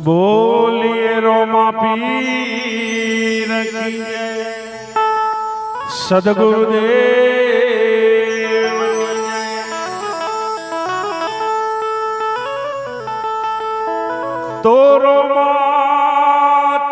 बोलिए रोमा पीर की जय। सदगुरुदेव तो रोमा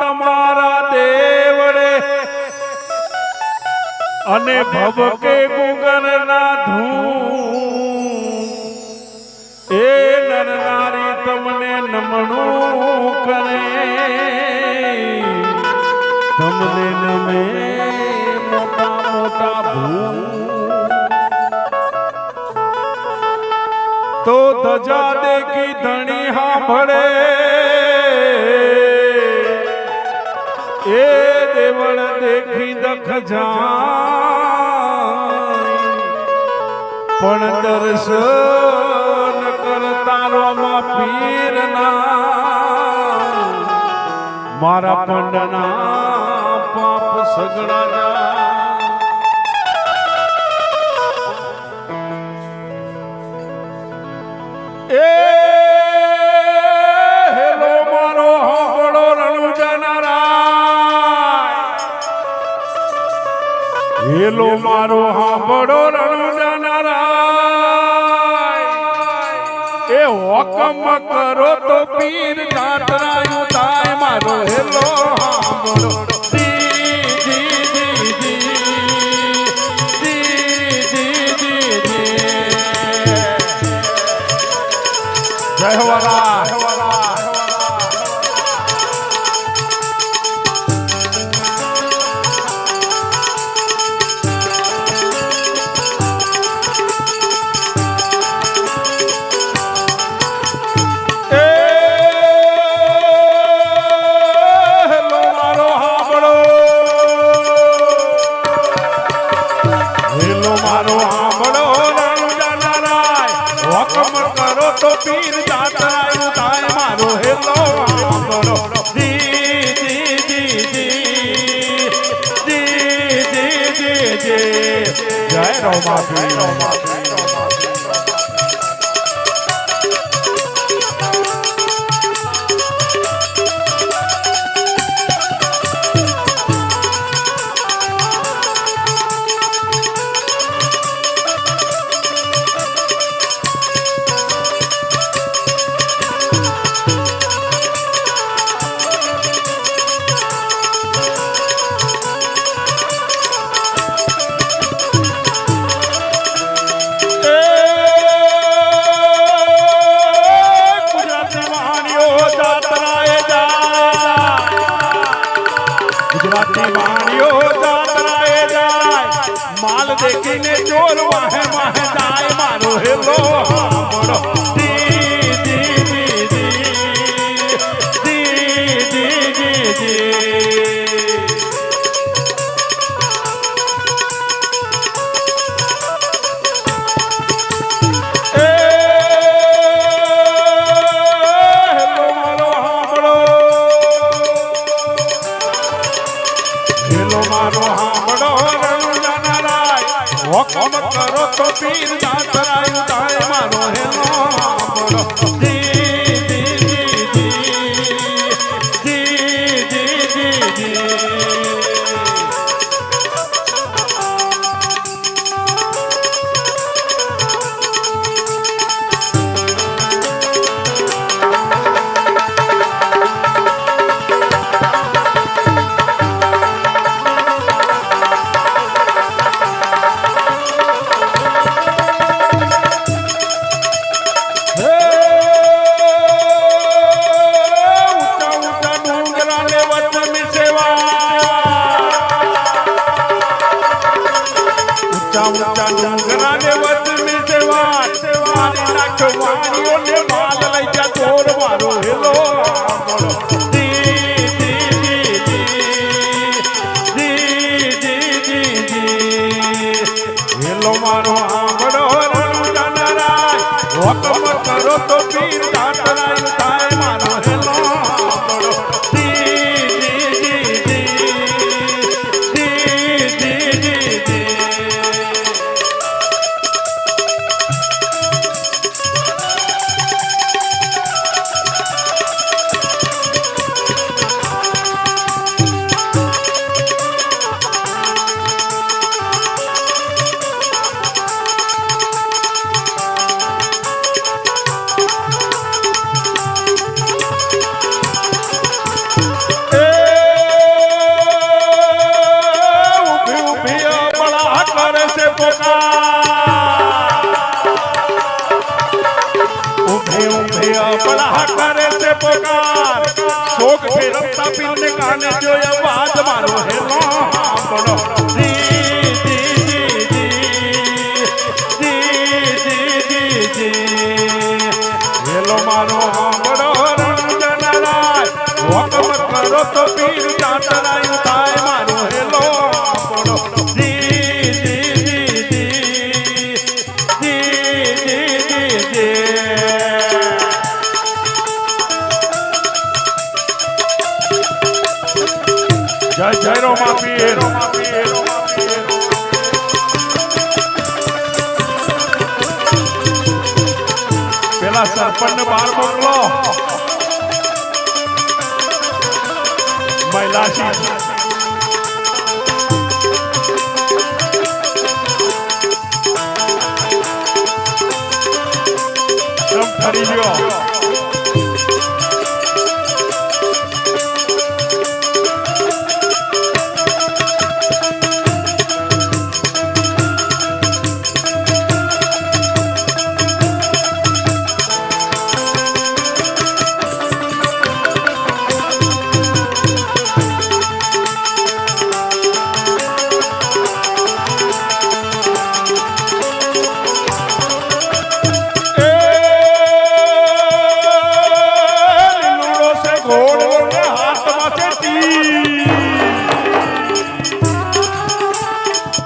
तमारा देवड़े अने भवके गुंगर ना धूम ए नर नारी तमने नमणू करे तमने नमे मोटा मोटा भू तो धजा देखी धनी हाँ भड़े ए देवल देखी दख जाय पण दर्शन करता रोमा पीरना मारा पंडना पाप सगड़ा जा ए हेलो मारो हांभळो रણુજાનારાય हेलो मारो हांभळो રણુજાનારાય ए हुकम करो तो पीर जातरायु ताय मारो हेलो हांभळो जी जी जी जी जी जी जी जय हो वाला तो पीर जातरायु ताय मारो हेलो हांभळो जी जी जी जी जी जी जी जी जय रोमा पीर माल देखीने चोर वाहे वाहे जाए मारो हेलो हांभळो जी जी जी जी जी जी जी हेलो मारो हांभळो हेलो मारो हांभळो हुकम करो तो पीर जातरायु ताय मारो हेलो हांभळो जी जी जी जी जी जी जी પોકાર ઉભે ઉભે અબળા કરે છે પોકાર શોક ફેરવતા પીરને કાને જો અવાજ મારો હેલો સાંભળો જી જી જી જી હેલો મારો સાંભળો રણજનરાય હુકમ કરો તો પીર જાતરાયું થાય મારો હેલો સાંભળો જી જય જય રોમા પીર પેલા સરપંચ બહાર મોકલો મહિલાસી ફરી લ્યો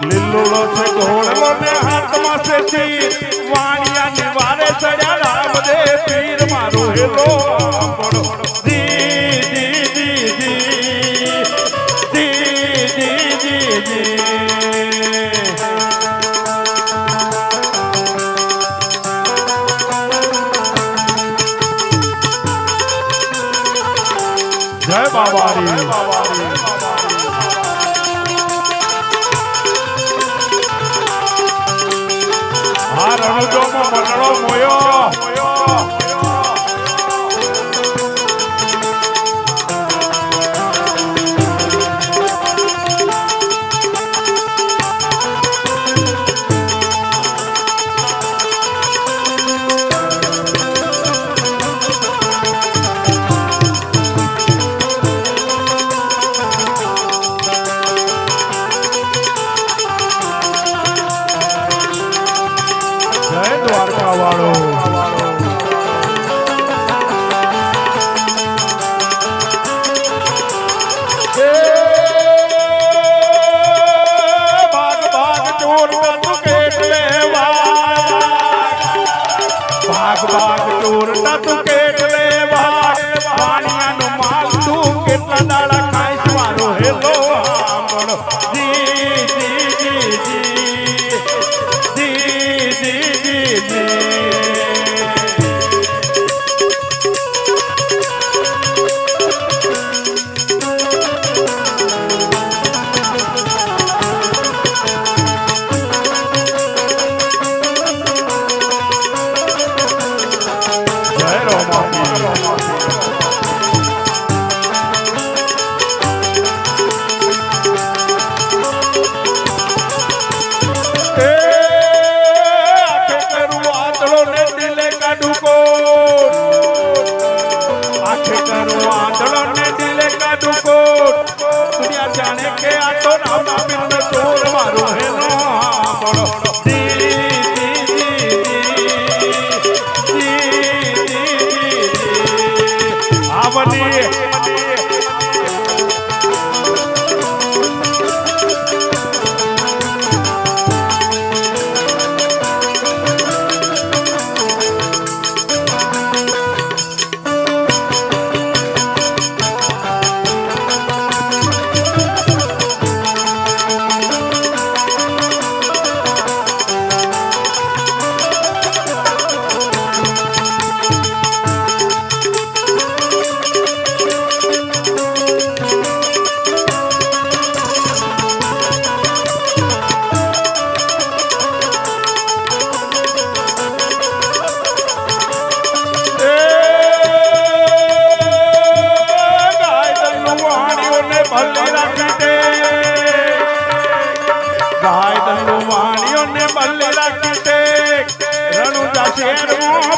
લીલો છે ઘોડલો ને હાથમાં છે તીર વાણિયા ની વારે ચડ્યા રામદેવ પીર મારો હેલો સાંભળો જી જી જી જય બાબારી આ રણુજોમાં મંડળો મોયો દ્વારકા વાળો ભાગ ભાગ ચોર તું કેટલે ભાગ ભાગ ચોર તું કેટલે પાણીયાનો માલ તું કેટલા દાડા ખાઈશ મારો હેલો સાંભળો જી જાણે કે આ તો રામા પીર ચોર મારો હેલો સાંભળો આવની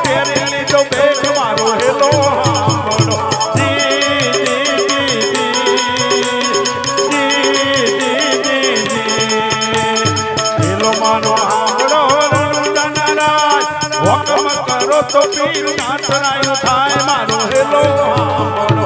પહેરી લીધો બેગ મારો હેલો સાંભળો હેલો મારો સાંભળો હુકમ કરો તો પીર ના થરાયું થાય મારો હેલો સાંભળો